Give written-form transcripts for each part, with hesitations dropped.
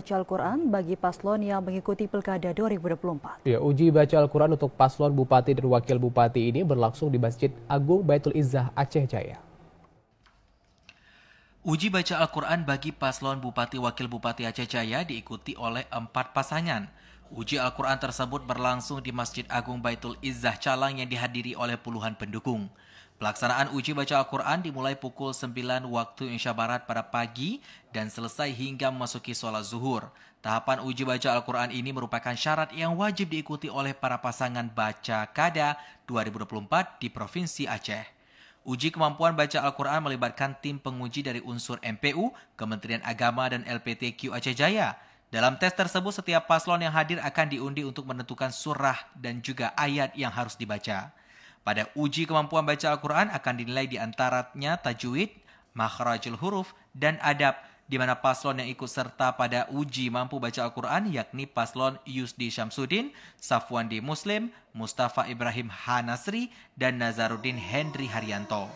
baca Al-Quran bagi paslon yang mengikuti Pilkada 2024. Ya, uji baca Al-Quran untuk paslon Bupati dan Wakil Bupati ini berlangsung di Masjid Agung Baitul Izzah Aceh Jaya. Uji baca Al-Quran bagi paslon Bupati Wakil Bupati Aceh Jaya diikuti oleh 4 pasangan. Uji Al-Quran tersebut berlangsung di Masjid Agung Baitul Izzah Calang yang dihadiri oleh puluhan pendukung. Pelaksanaan uji baca Al-Quran dimulai pukul 9 waktu Indonesia Barat pada pagi dan selesai hingga memasuki sholat zuhur. Tahapan uji baca Al-Quran ini merupakan syarat yang wajib diikuti oleh para pasangan baca Kada 2024 di Provinsi Aceh. Uji kemampuan baca Al-Quran melibatkan tim penguji dari unsur MPU, Kementerian Agama dan LPTQ Aceh Jaya. Dalam tes tersebut, setiap paslon yang hadir akan diundi untuk menentukan surah dan juga ayat yang harus dibaca. Pada uji kemampuan baca Al-Quran akan dinilai di antaranya tajwid, makhrajul huruf, dan adab, di mana paslon yang ikut serta pada uji mampu baca Al-Quran yakni paslon Yusdi Syamsuddin, Safwandi Muslim, Mustafa Ibrahim Hanasri, dan Nazaruddin Hendri Haryanto.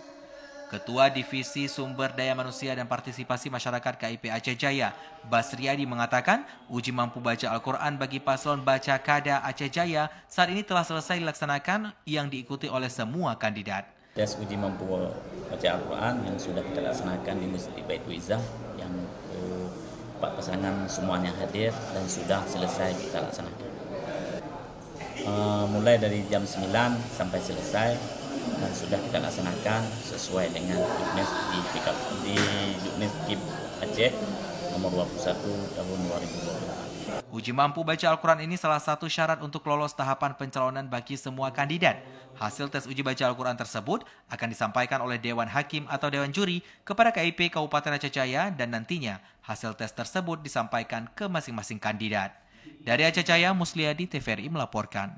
Ketua Divisi Sumber Daya Manusia dan Partisipasi Masyarakat KIP Aceh Jaya, Basriadi mengatakan uji mampu baca Al-Quran bagi paslon Baca Kada Aceh Jaya saat ini telah selesai dilaksanakan yang diikuti oleh semua kandidat. Tes uji mampu baca Al-Quran yang sudah kita laksanakan di Masjid Baitul Izzah yang 4 pasangan semuanya hadir dan sudah selesai kita laksanakan. Mulai dari jam 9 sampai selesai dan sudah kita laksanakan sesuai dengan Juknis di Juknis KIP Aceh nomor 21 tahun 2024. Uji mampu baca Al-Quran ini salah satu syarat untuk lolos tahapan pencalonan bagi semua kandidat. Hasil tes uji baca Al-Quran tersebut akan disampaikan oleh Dewan Hakim atau Dewan Juri kepada KIP Kabupaten Aceh Jaya dan nantinya hasil tes tersebut disampaikan ke masing-masing kandidat. Dari Aceh Jaya, Musliadi TVRI melaporkan.